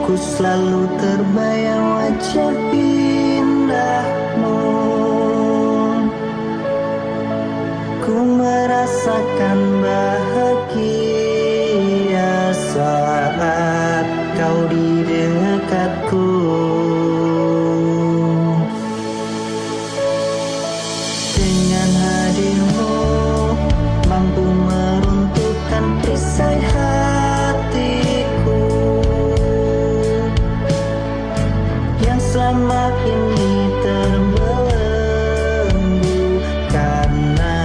Ku selalu terbayang wajah indahmu. Ku merasakan bahagia saat kau di dekatku. Dengan hadirmu mampu meruntuhkan perisai hatiku yang selama ini terbelenggu karena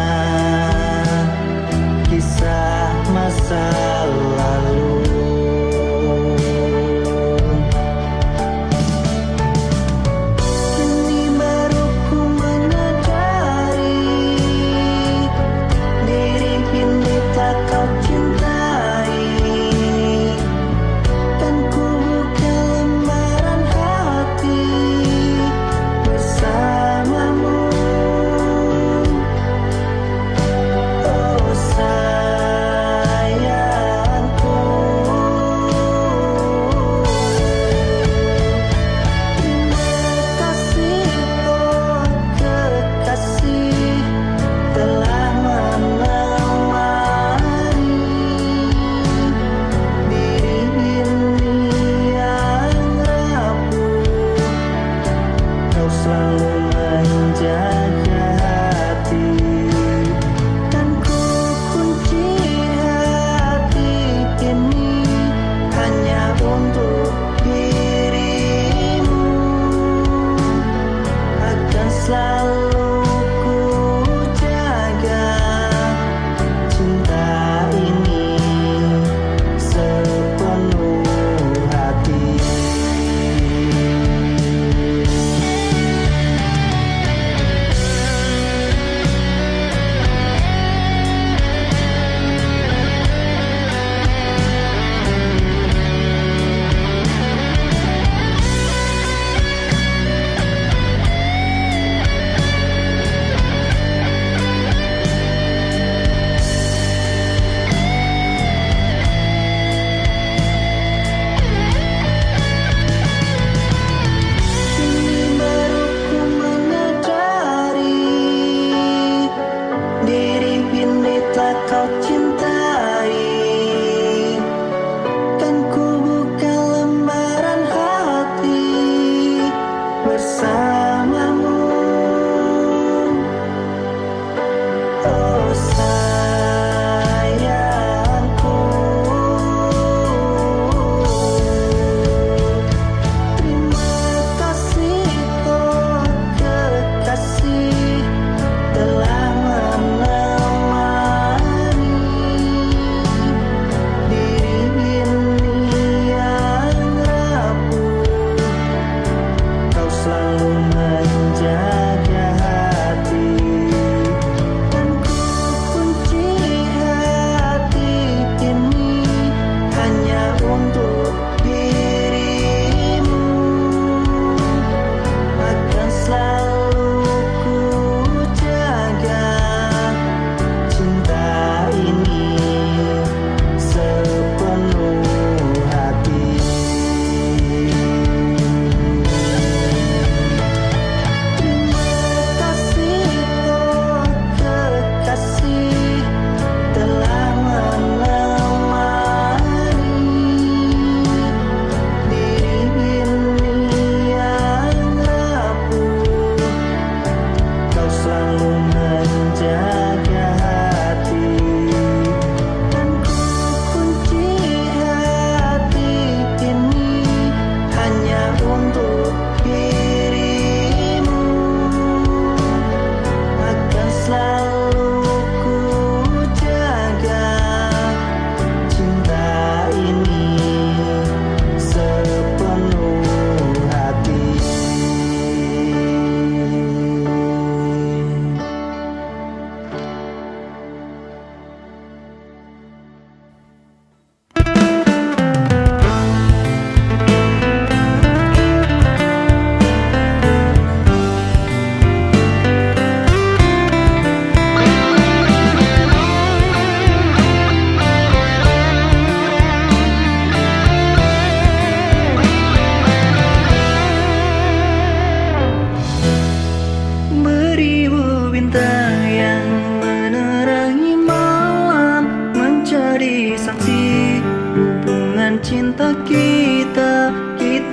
kisah masa lalu. Kini baru ku menyadari diri ini tak kau cintai, dan ku buka lembaran hati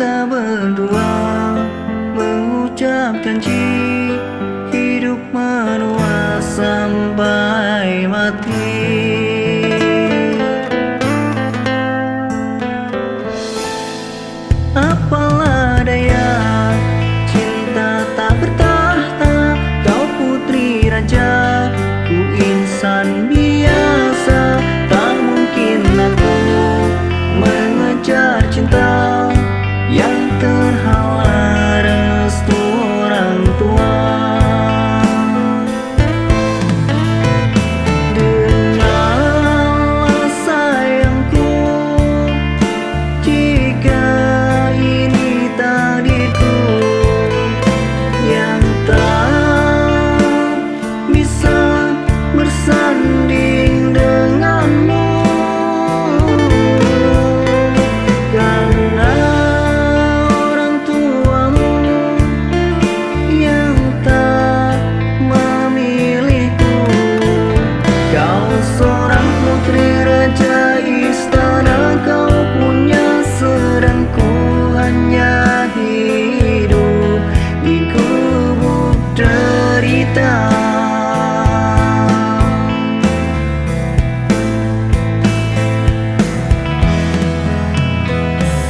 kita berdua mengucap janji hidup menua sampai mati. Apalah daya, cinta tak bertahta. Kau putri raja, ku insan biasa. Tak mungkin aku mengejar cinta yang terhalang restu orang tua. Dengarlah sayangku, jika ini takdirku yang tak bisa bersanding denganmu. Karena orang tuamu yang tak memilihku. Kau seorang putri raja istana, kau punya sedang ku hanya hidup di gubuk derita.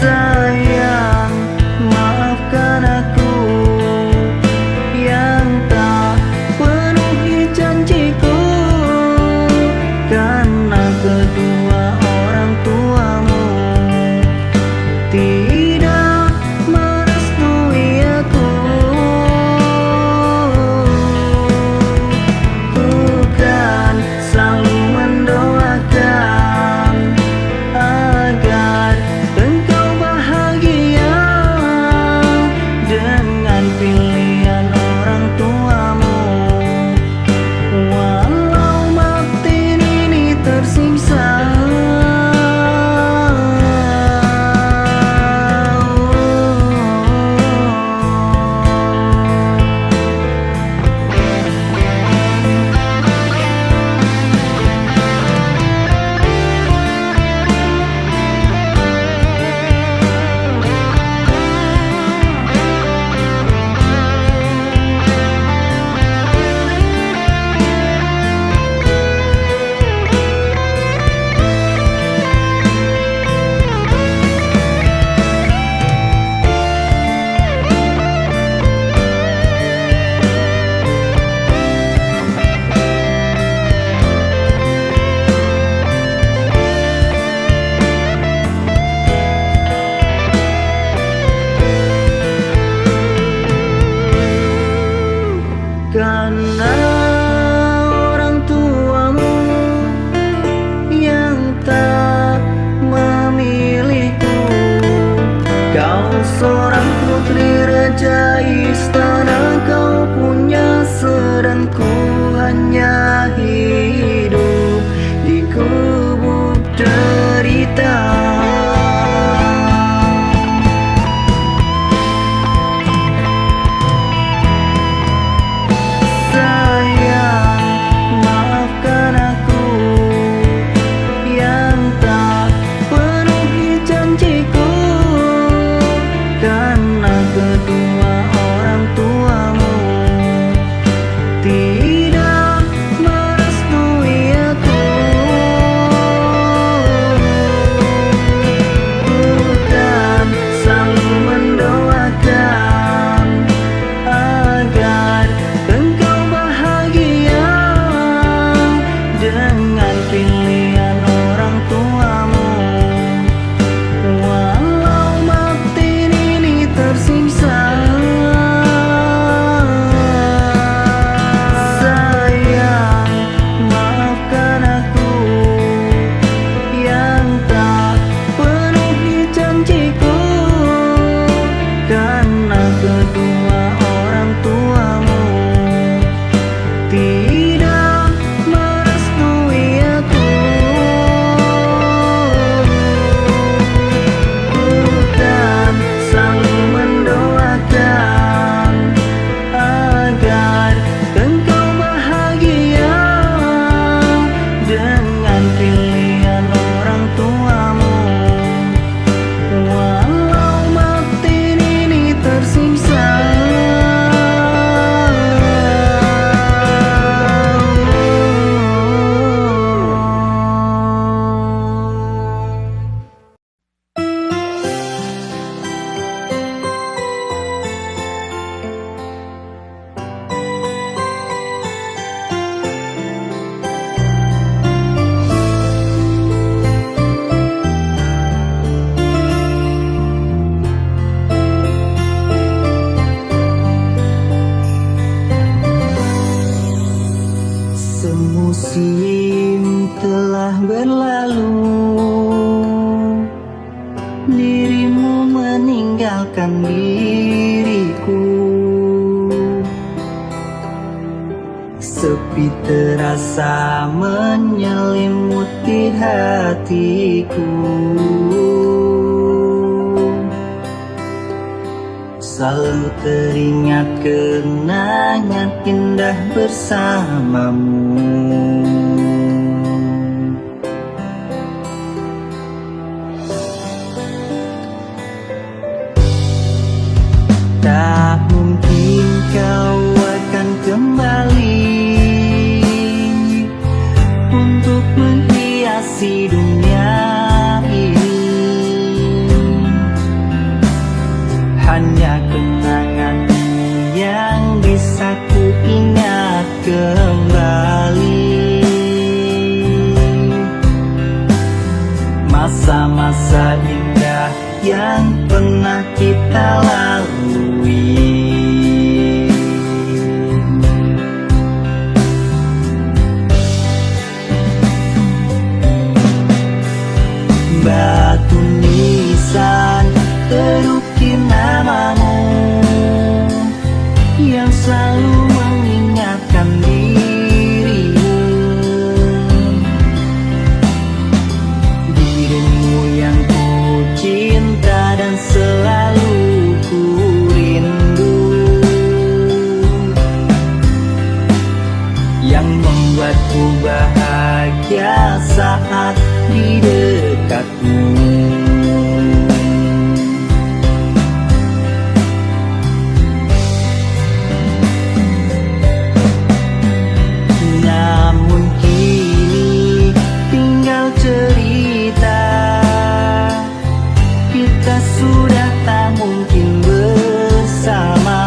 Sayang, maafkan aku yang tak penuhi janjiku. Karena kedua orang tuamu tidak merestui aku. Bukan selalu mendoakan agar engkau bahagia dengan pilihan orang tuamu. Walau batin ini tersiksa. Karena orang tuamu yang tak memilihku. Kau seorang putri raja istana, kau punya sedang ku hanya hidup di gubuk derita. Kedua orang tuamu tinggalkan diriku. Sepi terasa menyelimuti hatiku. Selalu teringat kenangan indah bersamamu. Tak mungkin kau akan kembali untuk menghiasi dunia ini. Hanya kenangan yang bisa ku ingat kembali. Masa-masa indah yang pernah kita lalui. Batu nisan terukir namamu yang selalu mengingatkan dirimu. Dirimu yang ku cinta dan selalu ku rindu, yang membuatku bahagia saat di dekatmu. Namun kini tinggal cerita, kita sudah tak mungkin bersama.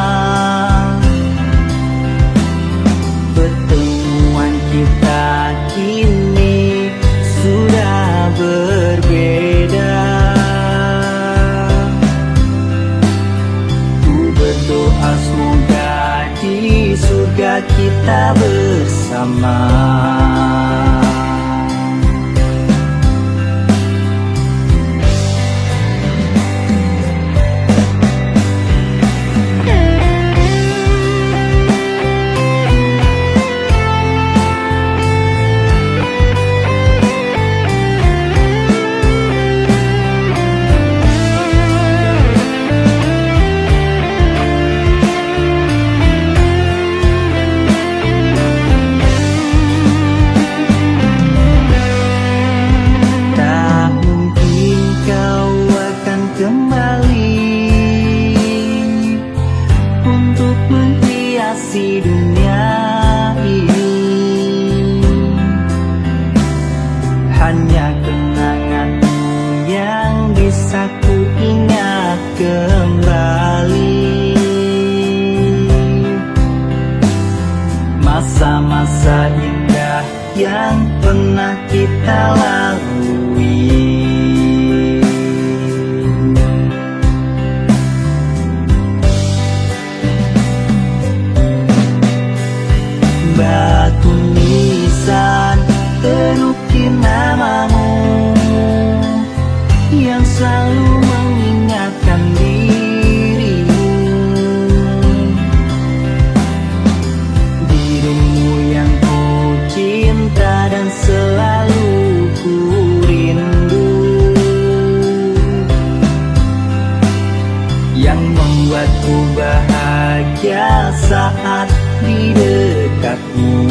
Pertemuan kita kini sudah berbeda. Ku berdoa semoga di surga kita bersama. Menghiasi dunia ini. Hanya kenanganmu yang bisa ku ingat kembali. Masa-masa indah yang pernah kita lalui. Batu nisan terukir namamu yang selalu mengingatkan dirimu. Dirimu yang ku cinta dan selalu ku rindu, yang membuatku bahagia saat di dekatmu.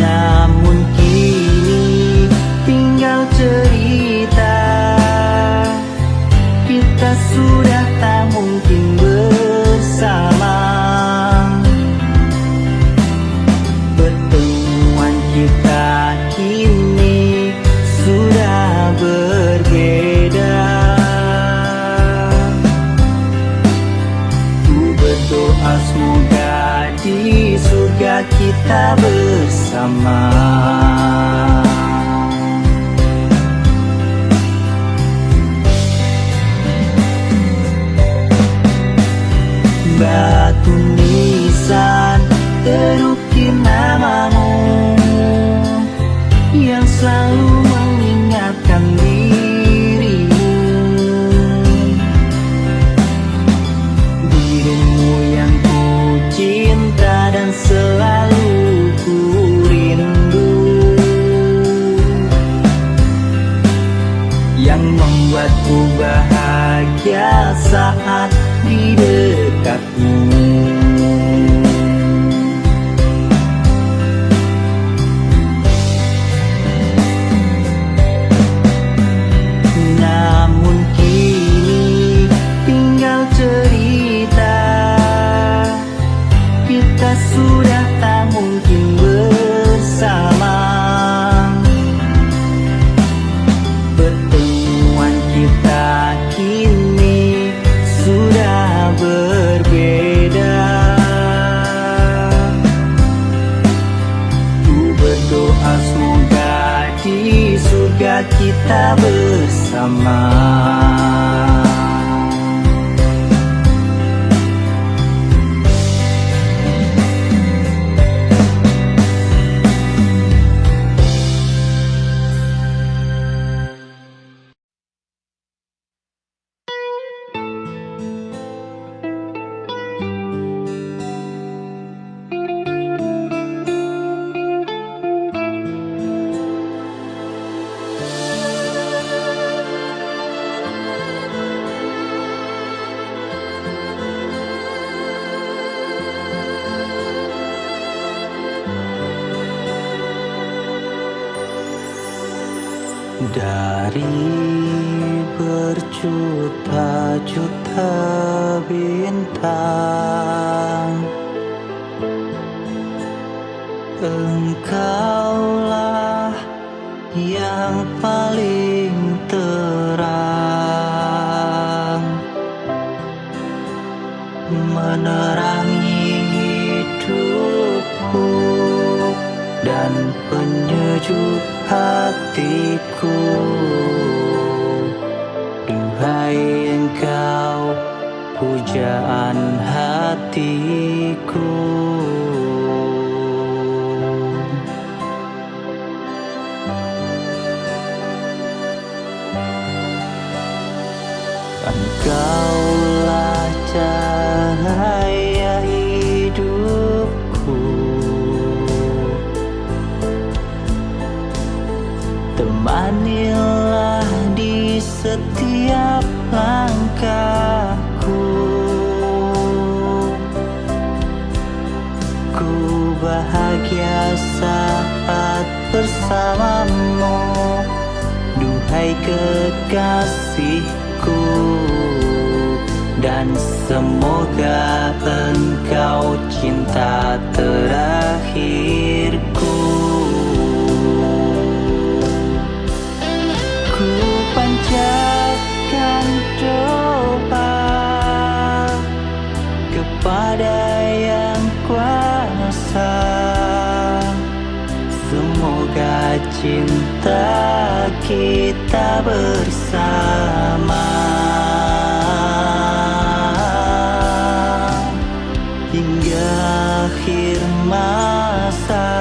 Namun kini tinggal cerita, kita sudah tak mungkin bersama. Pertemuan kita kini sudah berbeda. Ku berdoa semoga di surga kita bersama. Batu nisan terukir namamu surga kita bersama. Dari berjuta-juta bintang, Engkaulah yang paling terang, menerangi hidupku dan penyejuk hatiku. Duhai Engkau, pujaan hatiku. Engkaulah cahaya hidupku, temanilah di setiap langkahku. Ku bahagia saat bersamamu, duhai kekasihku, dan semoga Engkau cinta terakhirku. Ku panjatkan doa kepada Yang Kuasa, semoga cinta kita bersama hingga akhir masa.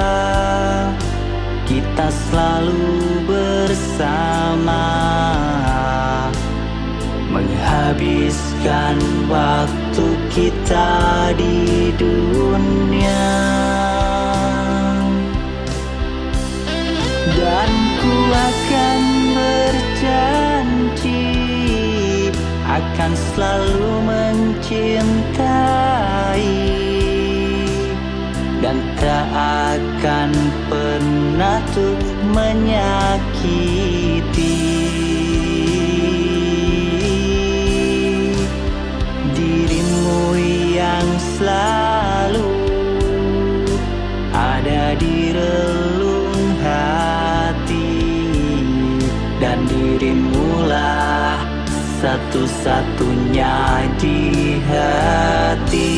Kita selalu bersama, menghabiskan waktu kita di dunia. Dan ku akan berjanji akan selalu mencintai dan tak akan pernah tuh menyakiti dirimu yang selalu ada di relung hati, dan dirimulah satu-satunya di hati.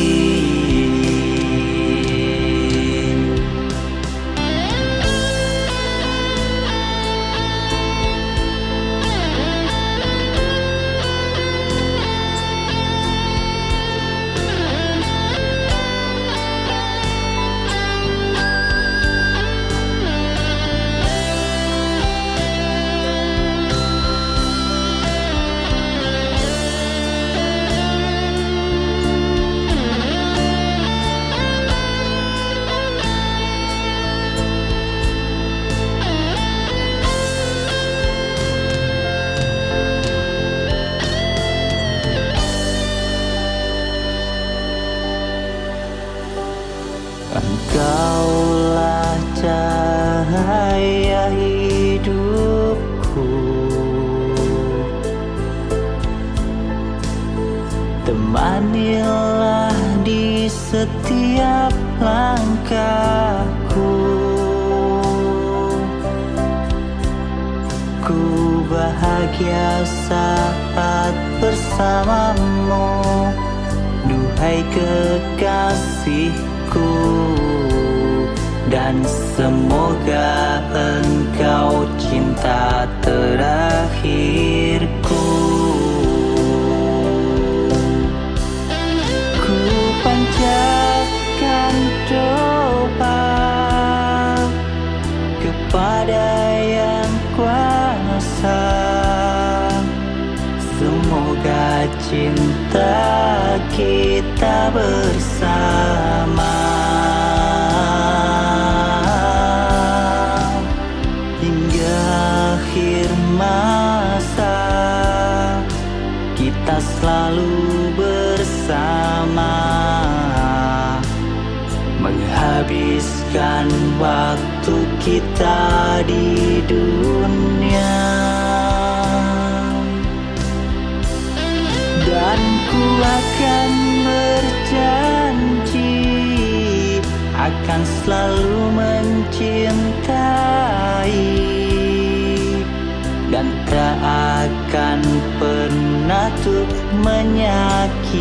Engkaulah cahaya hidupku, temanilah di setiap langkahku. Ku bahagia saat bersamamu, duhai kekasihku, Dan semoga engkau cinta terakhirku. Ku panjatkan doa kepada Yang Kuasa, semoga cinta kita bersama hingga akhir masa. Kita selalu bersama, menghabiskan waktu kita di dunia. Dan ku akan berjanji akan selalu mencintai dan tak akan pernah tuh menyakiti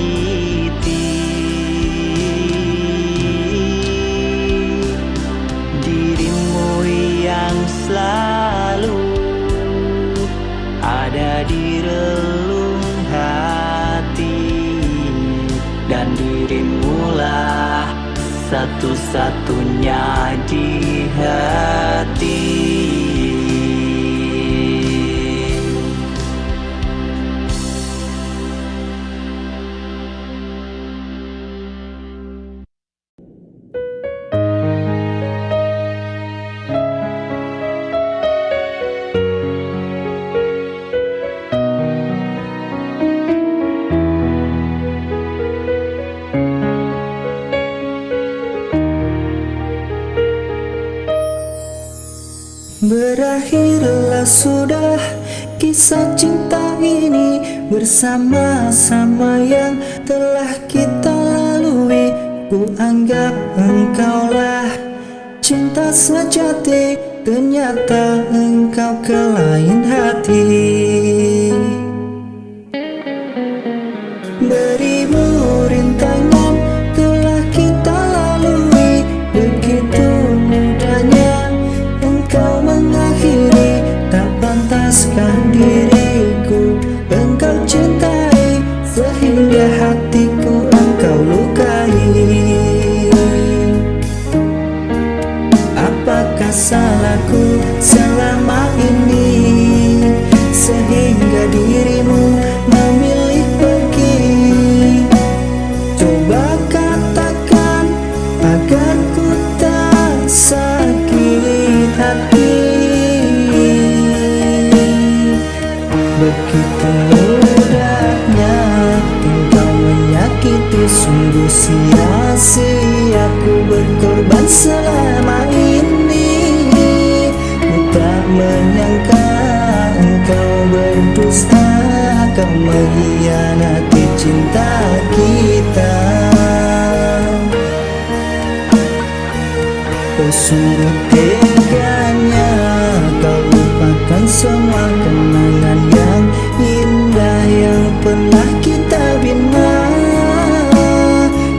dirimu yang selalu ada di relung hati. Dan dirimulah satu-satunya di hati. Berakhirlah sudah kisah cinta ini bersama-sama yang telah kita lalui. Ku anggap engkaulah cinta sejati, ternyata engkau ke lain hati. Beribu rintangan telah kita lalui, begitu mudahnya engkau mengakhiri. Tak pantaskah diriku engkau cintai, sehingga hatiku engkau lukai. Apakah salahku selama ini sehingga dirimu memilih pergi? Coba katakan agar ku tak sakit hati. Begitu mudahnya engkau menyakiti, sungguh sia-sia ku berkorban selama ini. Ku tak menyangka engkau berdusta, kau mengkhianati cinta kita. Oh sungguh teganya kau lupakan semua kenangan yang indah yang pernah kita bina.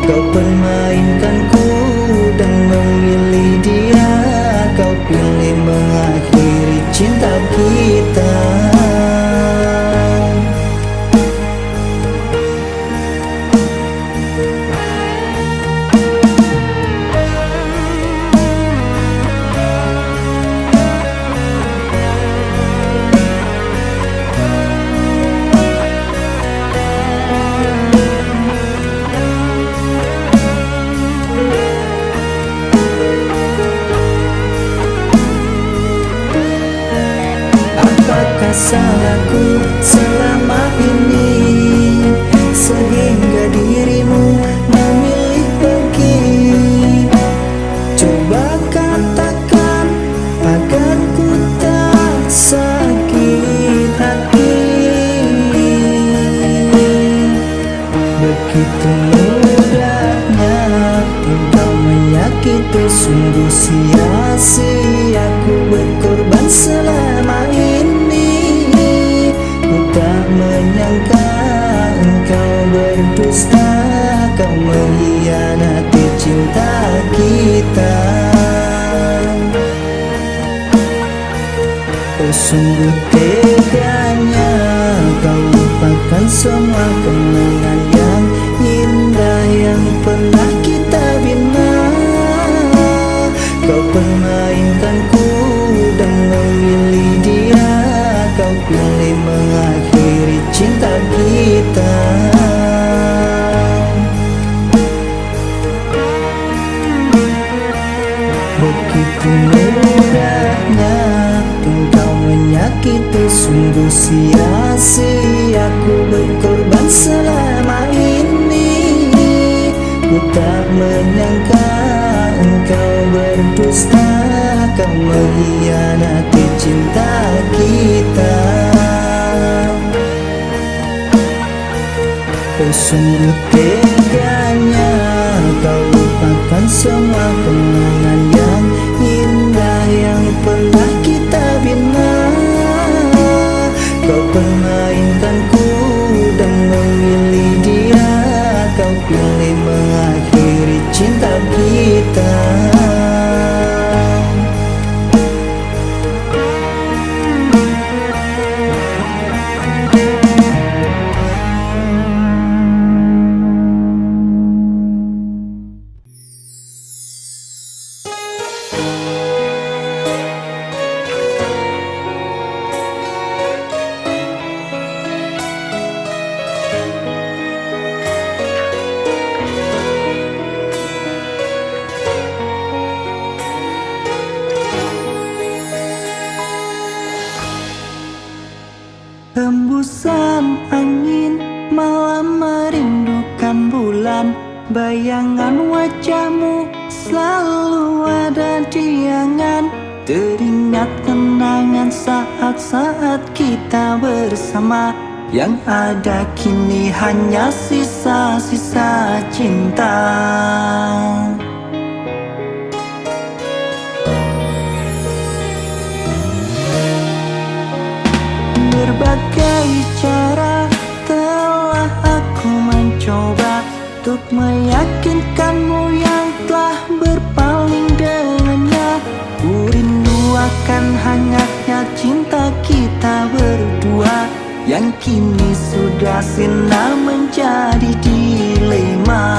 Kau permainkanku dan memilih dia, kau pilih mengakhiri cinta kita. Apakah salahku selama ini sehingga dirimu memilih pergi? Coba katakan agar ku tak sakit hati. Begitu mudahnya engkau menyakiti, sungguh sia-sia ku berkorban selama ini. Ku tak menyangka engkau berdua Kau sungguh teganya, kau lupakan semua kenangan yang indah yang pernah kita bina. Kau permainkanku dan memilih dia, kau pilih mengakhiri cinta kita. Begitu mudahnya engkau menyakiti, sungguh sia-sia ku berkorban selama ini. Ku tak menyangka engkau berdusta, kau mengkhianati cinta kita. Kau sungguh teganya, kau lupakan semua kenangan yang indah yang pernah kita bina. Kau permainkanku dan memilih dia, kau pilih mengakhiri cinta kita. Hembusan angin malam merindukan bulan, bayangan wajahmu selalu ada di angan. Teringat kenangan saat-saat kita bersama, yang ada kini hanya sisa-sisa cinta. Berbagai cara telah aku mencoba untuk meyakinkanmu yang telah berpaling dengannya. Ku rindu akan hangatnya cinta kita berdua, yang kini sudah sirna menjadi dilema.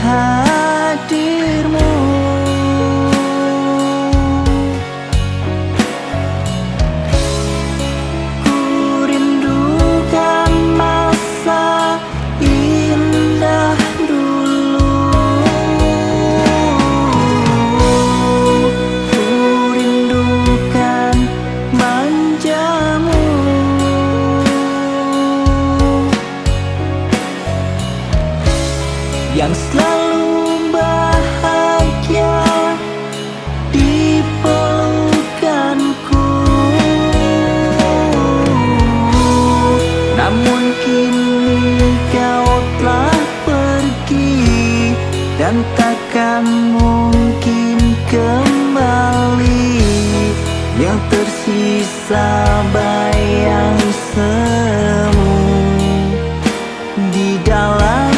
Hadirmu, ku rindukan masa indah dulu. Ku rindukan manjamu, yang selalu bahagia di pelukanku. Namun kini kau telah pergi, dan takkan mungkin kembali. Yang tersisa bayang semu di dalam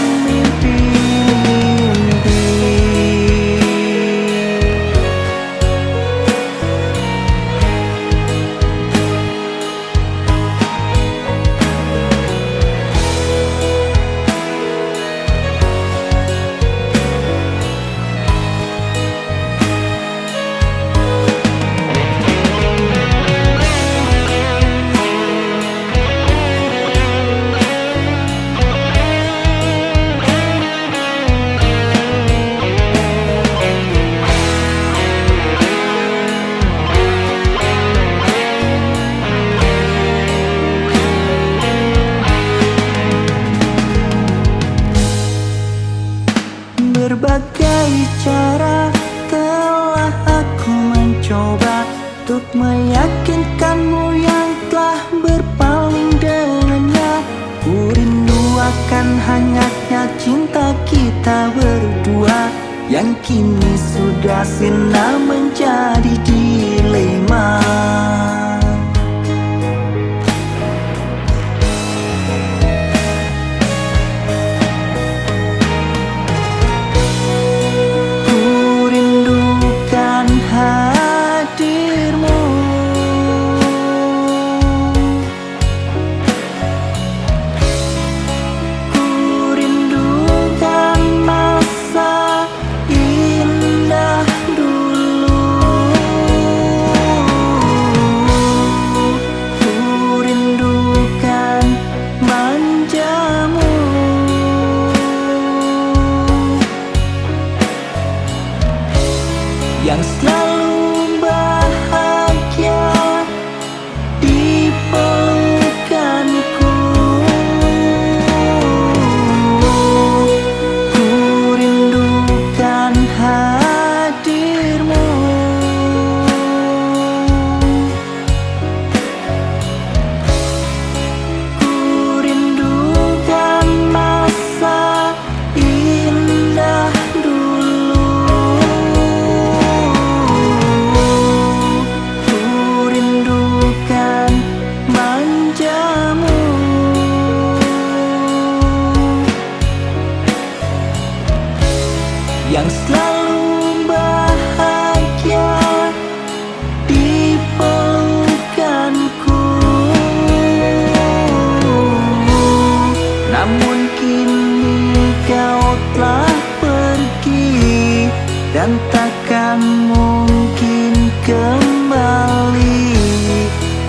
dan takkan mungkin kembali.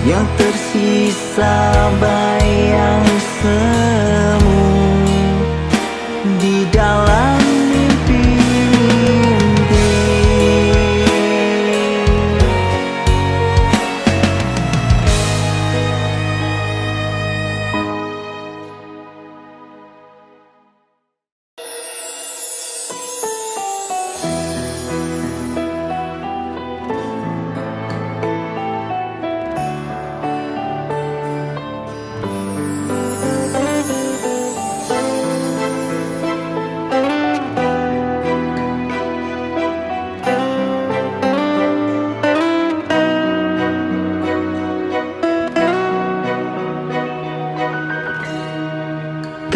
Yang tersisa bayang semu di dalam mimpi-mimpi.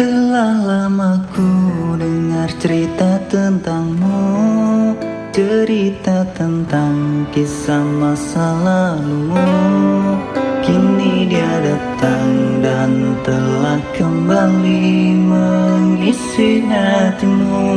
Telah lama ku dengar cerita tentangmu, cerita tentang kisah masa lalumu. Kini dia datang dan telah kembali mengisi hatimu.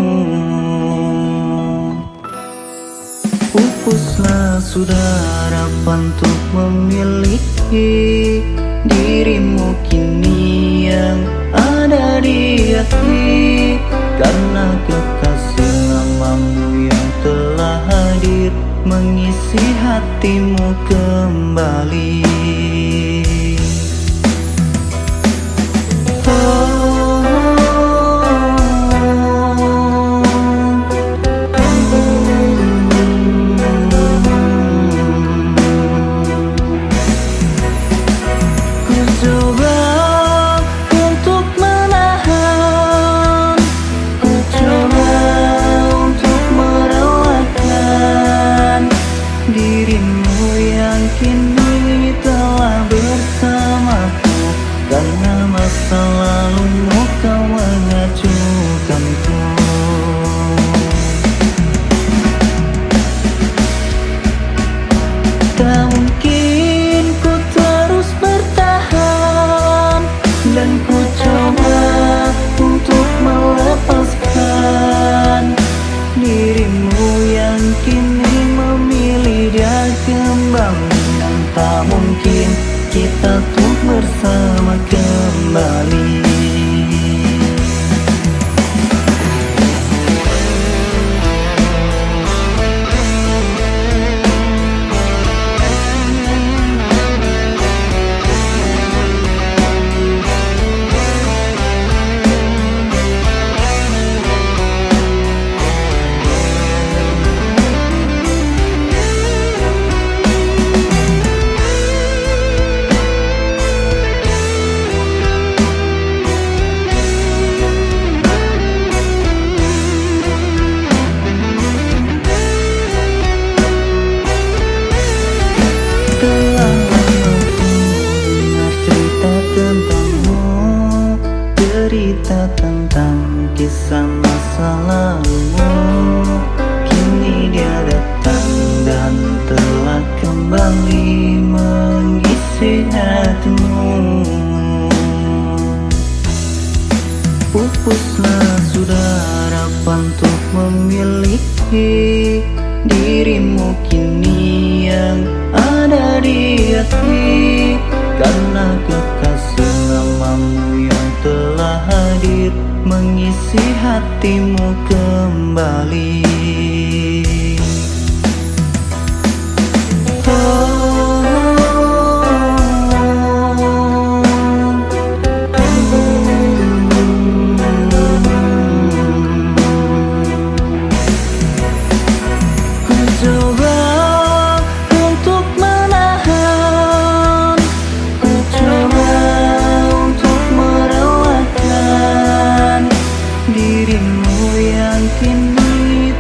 Pupuslah sudah harapan untuk memiliki dirimu kini yang ada di hati, karena kekasih lamamu yang telah hadir mengisi hatimu kembali. Dirimu yang kini telah bersamaku, karena masa lalumu kau mengacukanku. Tak mungkin ku terus bertahan, dan ku coba untuk melepaskan dirimu yang kini memilih dia kembali. Dan tak mungkin kita tuh bersama kembali. Cerita tentang kisah masa lalumu, kini dia datang dan telah kembali mengisi hatimu. Pupuslah sudah harapan untuk memiliki dirimu kini yang ada di hati, karena kekasih lamamu yang telah hadir mengisi hatimu kembali. Ku coba untuk menahan, ku coba untuk merelakan dirimu yang kini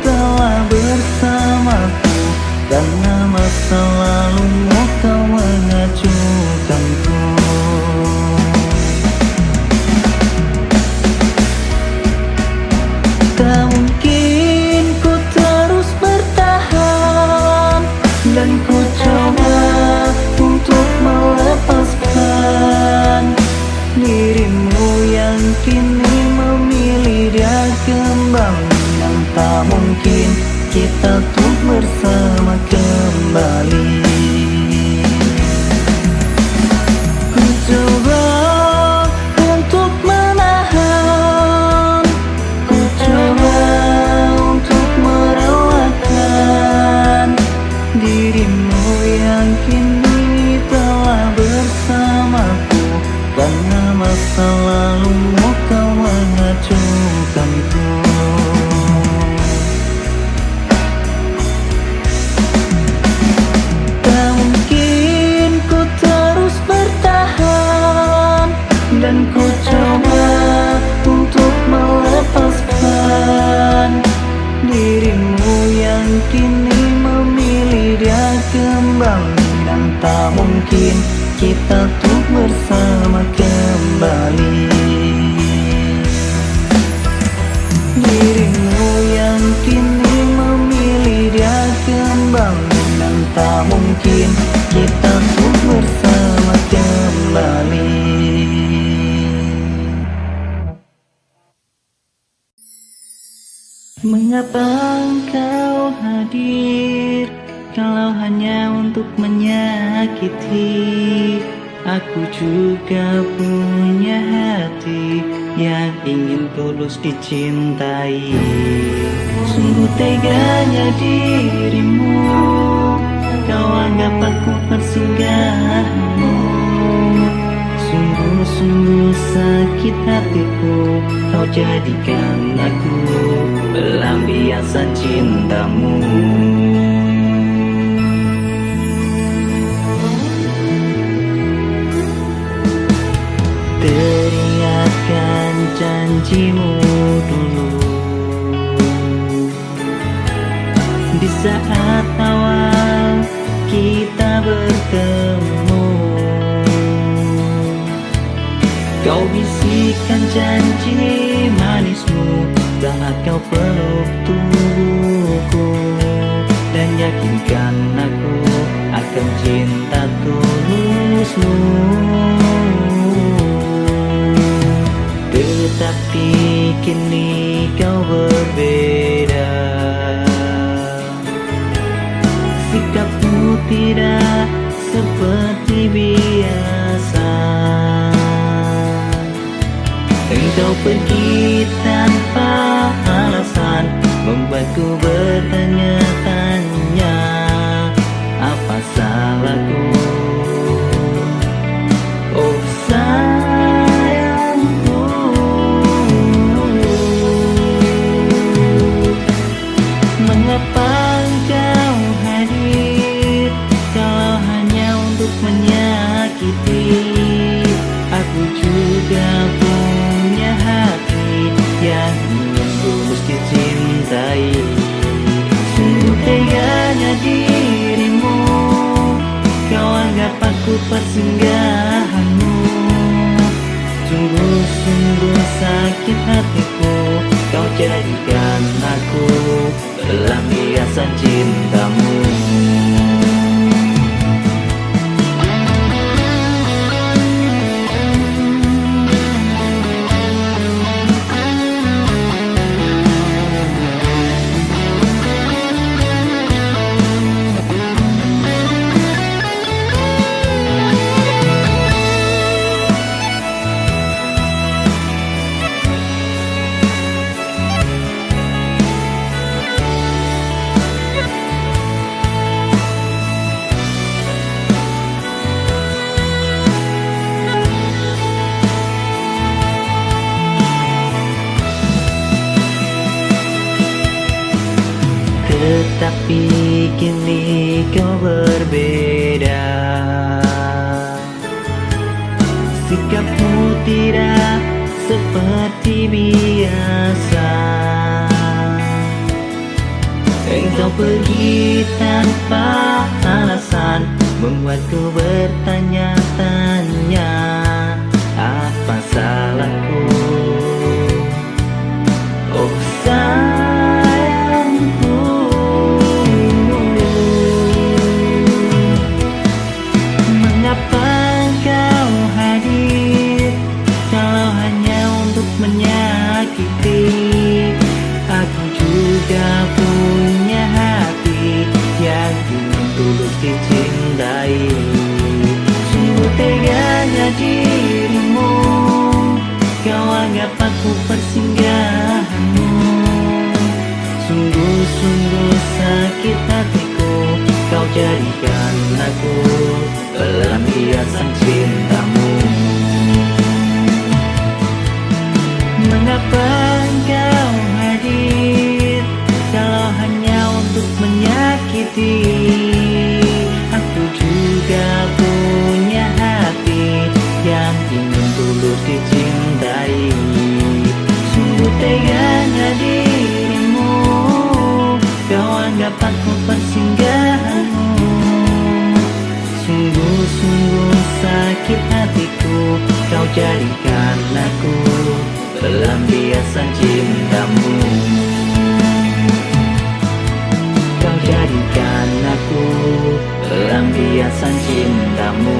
kita tuh bersama kembali. Dirimu yang kini memilih dia kembali, dan tak mungkin kita tuh bersama kembali. Mengapa engkau hadir kalau hanya untuk menyakiti? Aku juga punya hati yang ingin tulus dicintai. Sungguh teganya dirimu, kau anggap aku persinggahanmu. Sungguh-sungguh sakit hatiku, kau jadikan aku pelampiasan cintamu. Teringatkan janjimu dulu di saat awal kita bertemu. Kau bisikan janji manismu saat kau peluk tubuhku, dan yakinkan aku akan cinta tulusmu. Tetapi kini kau berbeda, sikapmu tidak seperti biasa. Engkau pergi tanpa alasan, membuatku bertanya-tanya, apa salahku? Oh sayangku, mengapa engkau hadir kalau hanya untuk menyakiti? Aku juga punya hati yang ingin tulus dicintai. Sungguh teganya dirimu, kau anggap aku persinggahanmu. Sungguh-sungguh sakit hatiku, kau jadikan aku pelampiasan cintamu. Tetapi kini kau berbeda, sikapmu tidak seperti biasa. Engkau pergi tanpa alasan, membuatku bertanya-tanya, apa salahku? Oh sayangku, mengapa engkau hadir kalau hanya untuk menyakiti? Aku juga punya hati yang ingin tulus dicintai. Sungguh teganya dirimu, kau anggap aku persinggahanmu. Sungguh-sungguh sakit hatiku, kau jadikan aku pelampiasan cintamu. Mengapa engkau hadir kalau hanya untuk menyakiti? Aku juga punya hati yang ingin tulus dicintai. Sungguh teganya dirimu, kau anggap aku persinggahanmu. Sungguh-sungguh sakit hatiku, kau jadikan aku pelampiasan cintamu. Kau jadikan aku pelampiasan cintamu.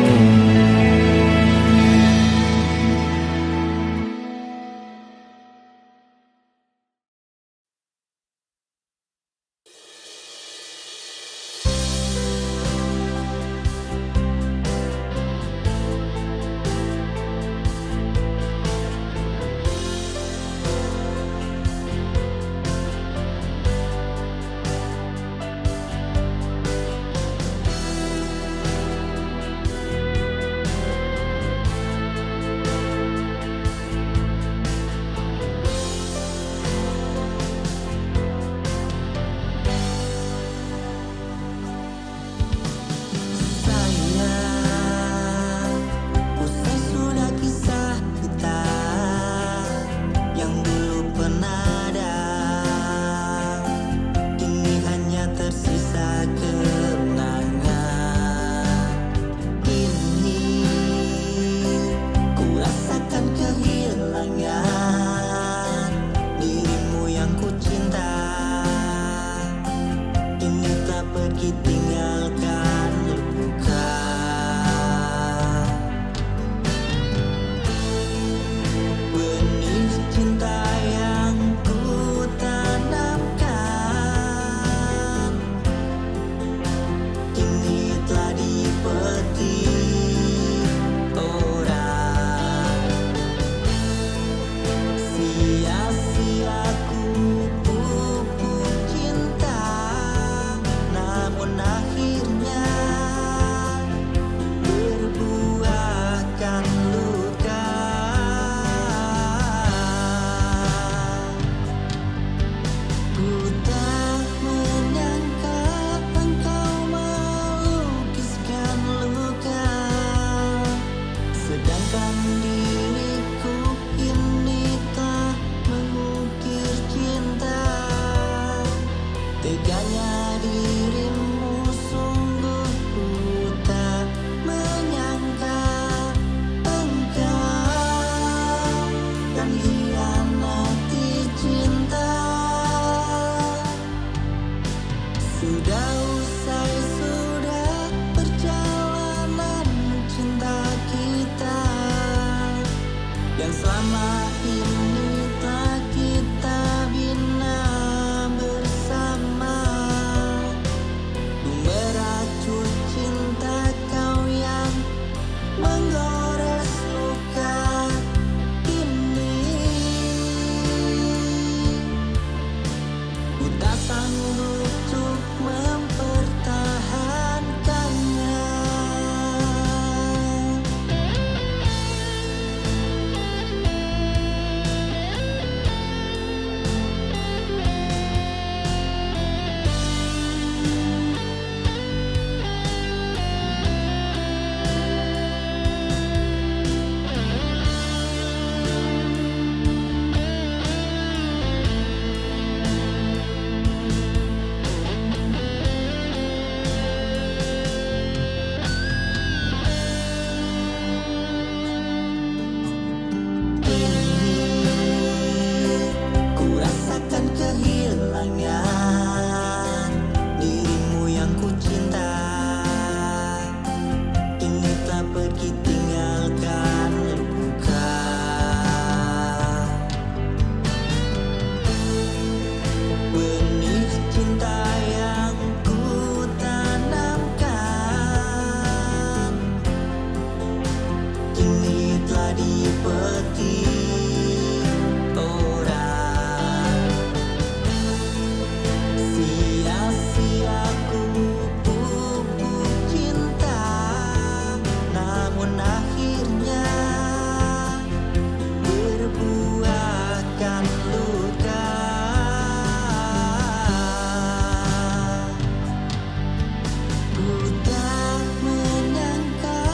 Tak menyangka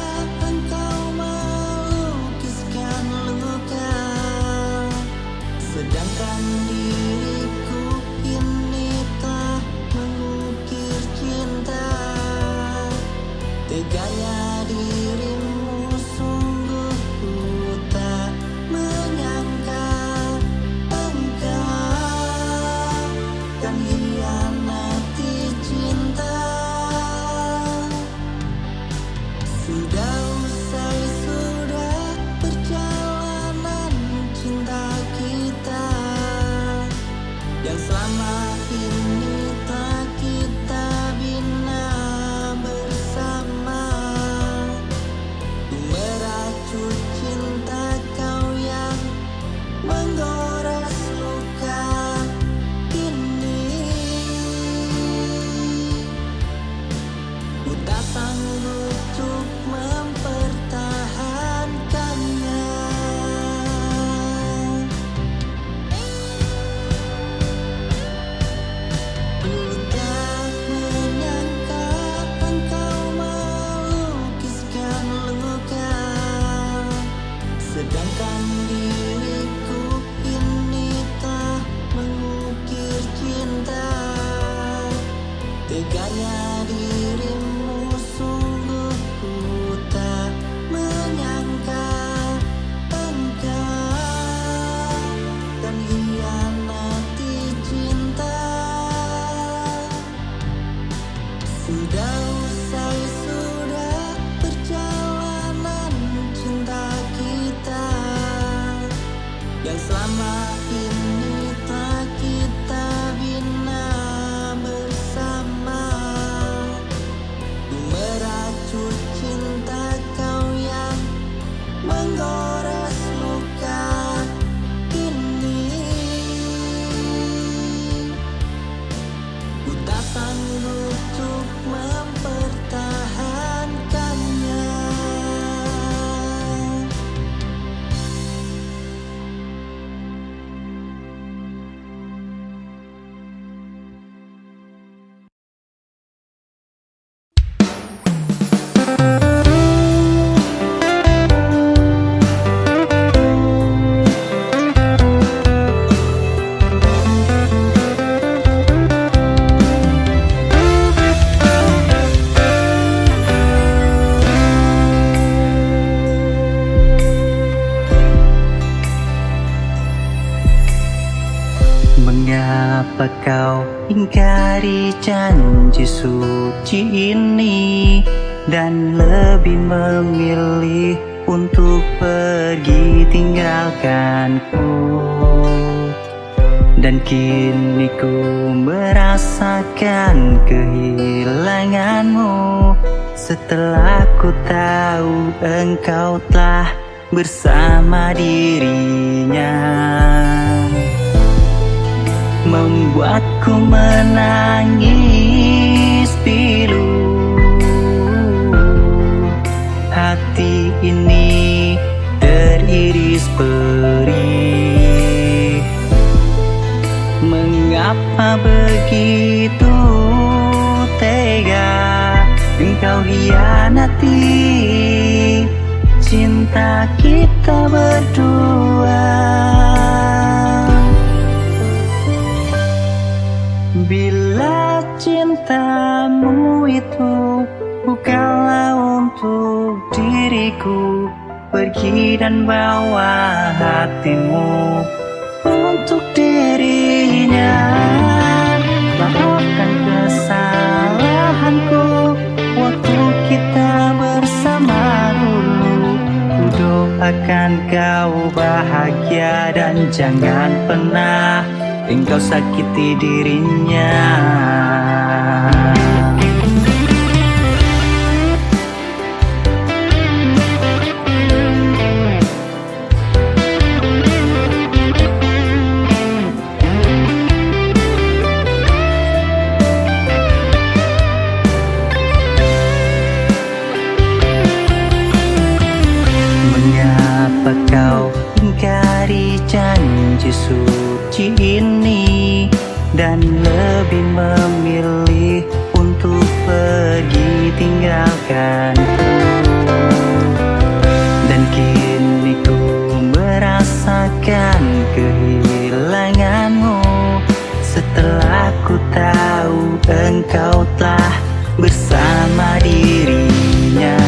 engkau melukiskan luka Sedangkan diriku ini tak mengukir cinta. Teganya dirimu sungguh ku tak menyangka. Engkau kan hianati cinta. Sudah usai sudah perjalanan cinta kita yang selama ini tak kita bina bersama. Ku meracun cinta kau yang menggores luka ini. Ku tak sanggup untuk mempertahankannya. Mengapa kau ingkari janji suci ini dan lebih memilih untuk pergi tinggalkanku? Dan kini ku merasakan kehilanganmu setelah ku tahu engkau telah bersama dirinya. Membuatku menangis pilu. Hati ini teriris perih. Mengapa begitu tega engkau hianati cinta kita berdua? Bila cintamu itu bukanlah untuk diriku, pergi dan bawa hatimu untuk dirinya. Maafkan kesalahanku waktu kita bersama dulu. Ku doakan kau bahagia dan jangan pernah engkau sakiti dirinya. Mengapa kau ingkari janji suci ini dan lebih memilih untuk pergi tinggalkanku? Dan kini ku merasakan kehilanganmu setelah ku tahu engkau telah bersama dirinya.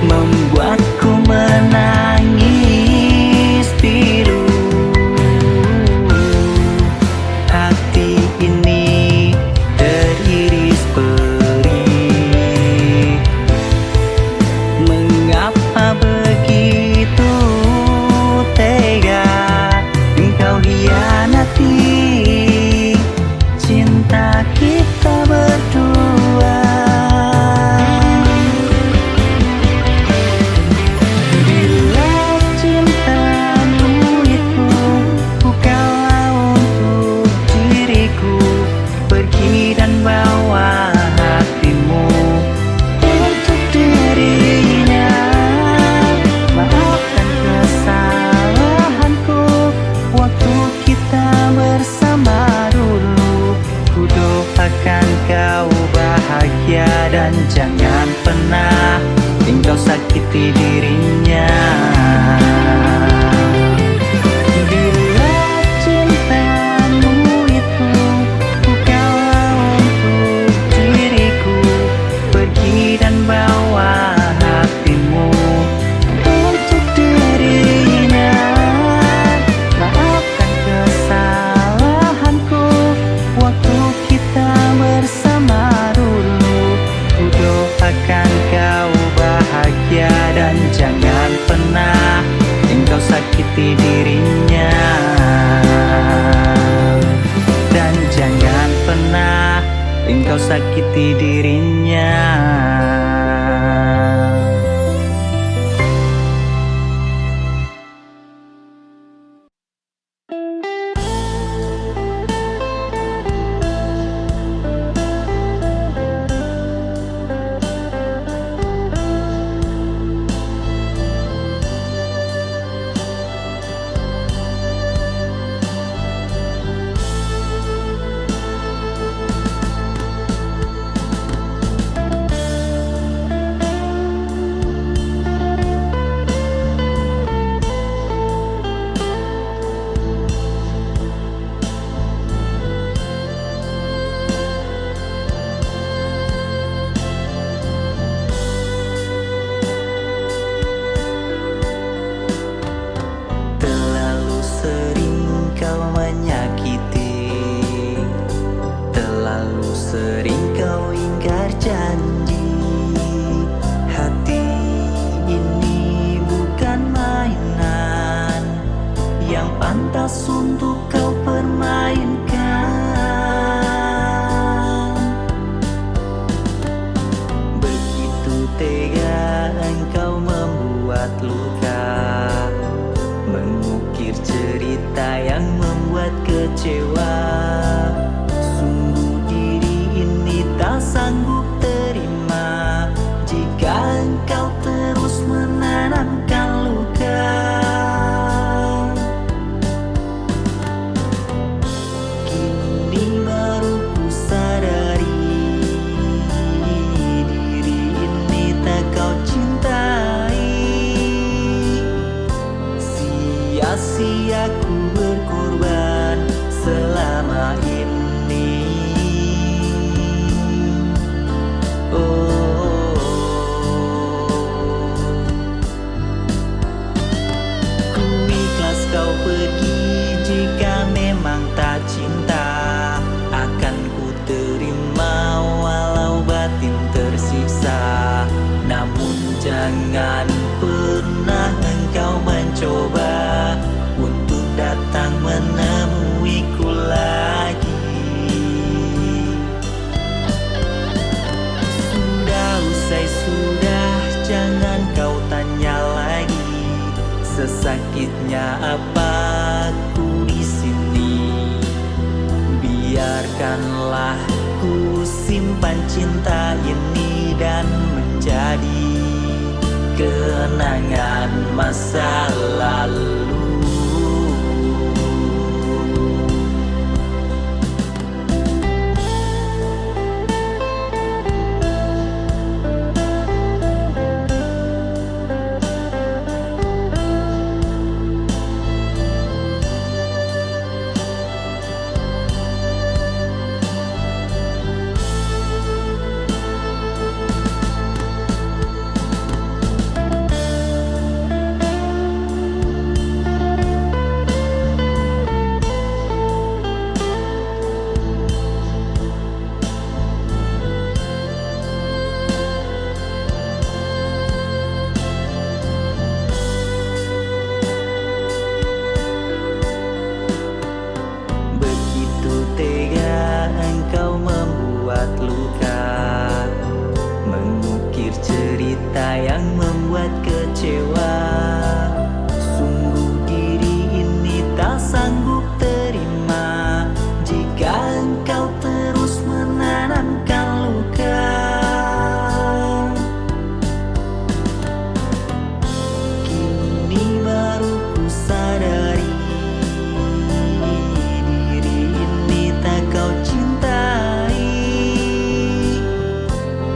Membuatku menangis pilu. Hati ini teriris perih. Mengapa begitu tega engkau hianati cinta kita berdua? sakiti dirinya. Bila cintamu itu bukanlah untuk diriku, pergi dan bawa hatimu untuk dirinya. Maafkan kesalahanku waktu kita bersama dulu. Ku doakan kau bahagia dan jangan pernah engkau sakiti dirinya. Dan jangan pernah engkau sakiti dirinya. Terlalu sering kau menyakiti, terlalu sering kau ingkar janji. Hati ini bukan mainan yang pantas untuk kau permainkan. Begitu tega engkau membuat luka, mengukir cerita yang membuat kecewa. Sungguh diri ini tak sanggup terima jika engkau terus menanamkan luka. Kini baru ku sadari diri ini tak kau cintai. Sia-sia ku berkorban selama ini. Oh, ku ikhlas kau pergi jika memang tak cinta. Akan ku terima walau batin tersiksa. Namun jangan pernah engkau mencoba untuk datang menemuiku lagi. Sudah usai sudah, jangan kau tanya lagi. Sesakitnya apa aku di sini. Biarkanlah ku simpan cinta ini dan menjadi kenangan masa lalu.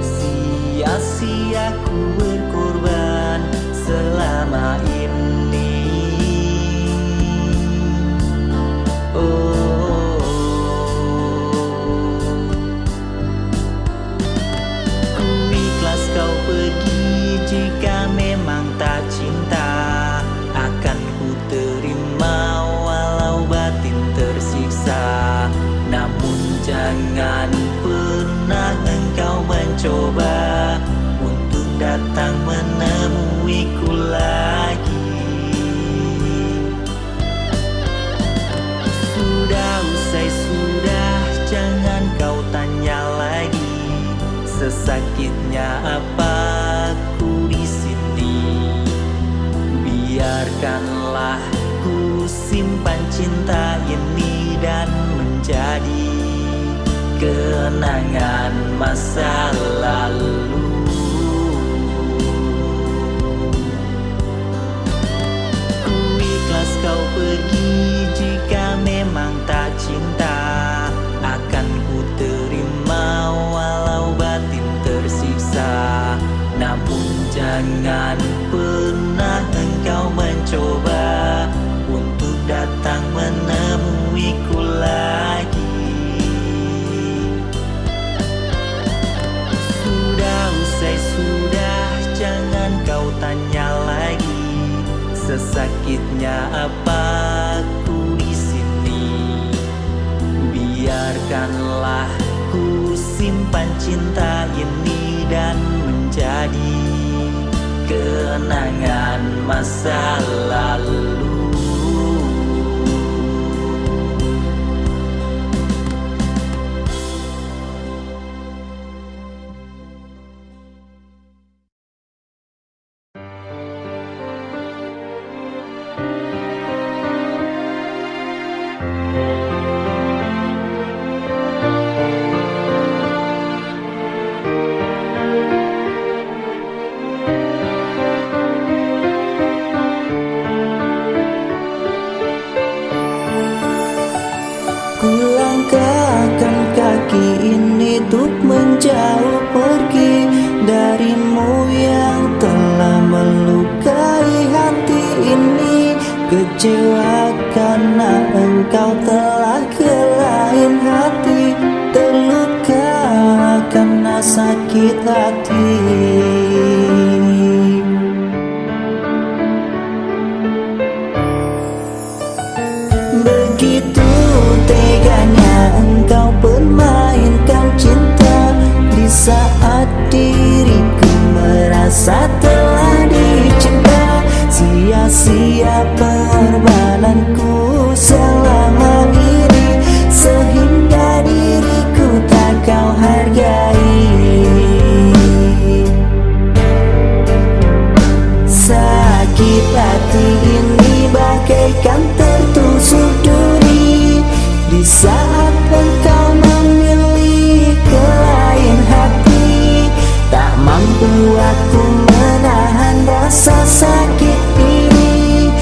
Sia-sia ku berkorban menemuiku lagi. Sudah usai sudah, jangan kau tanya lagi. Sesakitnya apa aku di sini. Biarkanlah ku simpan cinta ini dan menjadi kenangan masa lalu. Ku ikhlas kau pergi jika memang tak cinta. Akan ku terima walau batin tersiksa. Namun jangan pernah engkau mencoba untuk datang menemuiku lagi. Sudah usai sudah, jangan kau tanya lagi. Sesakitnya apa aku di sini. Biarkanlah ku simpan cinta ini dan menjadi kenangan masa lalu. Kulangkahkan kaki ini untuk menjauh pergi darimu yang telah melukai hati ini. Kecewa karena engkau telah ke lain hati, terluka karena sakit hati. Begitu teganya engkau permainkan cinta di saat diriku merasa telah dicinta. Sia-sia pengorbananku selama ini, sehingga diriku tak kau hargai. Sakit hati ini bagaikan tertusuk duri di saat engkau memilih ke lain hati. Tak mampu aku menahan rasa sakit ini,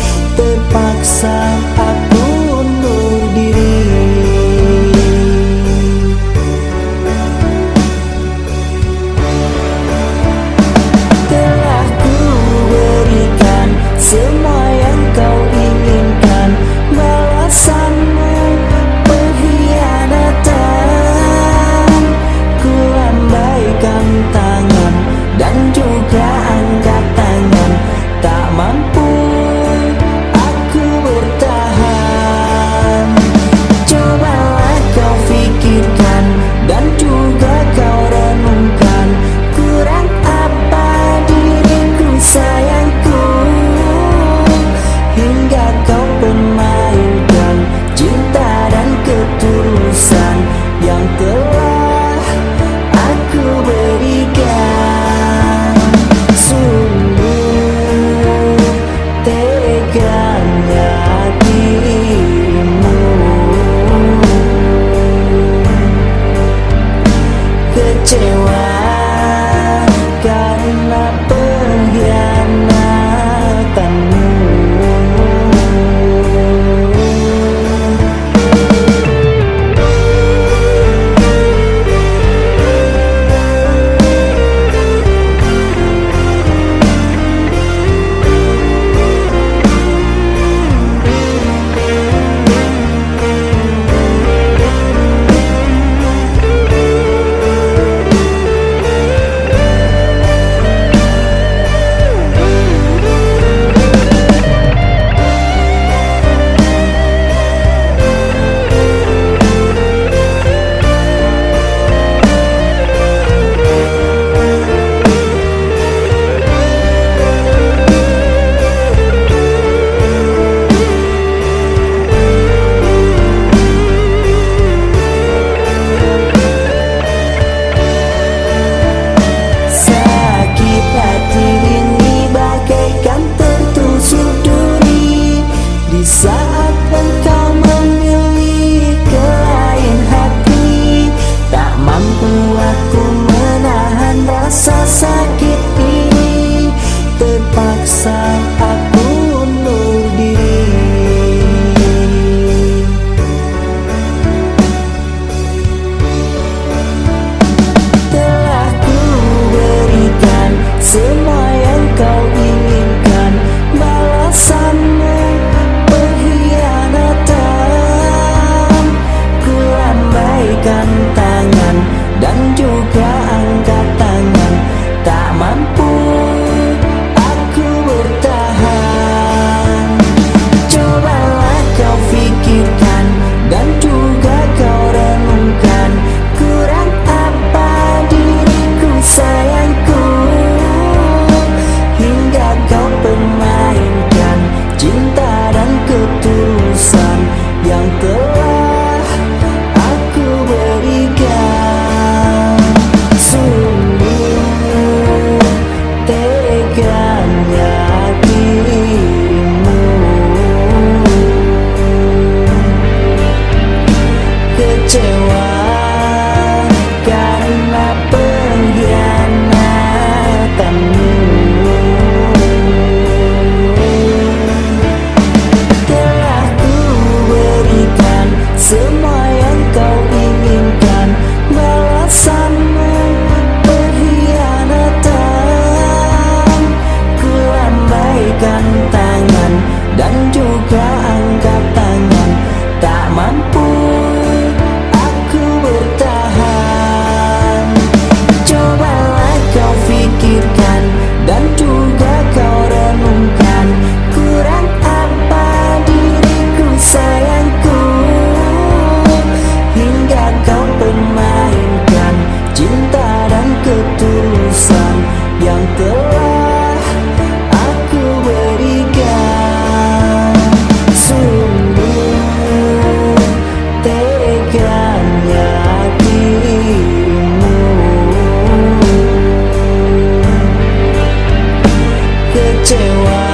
kecewa.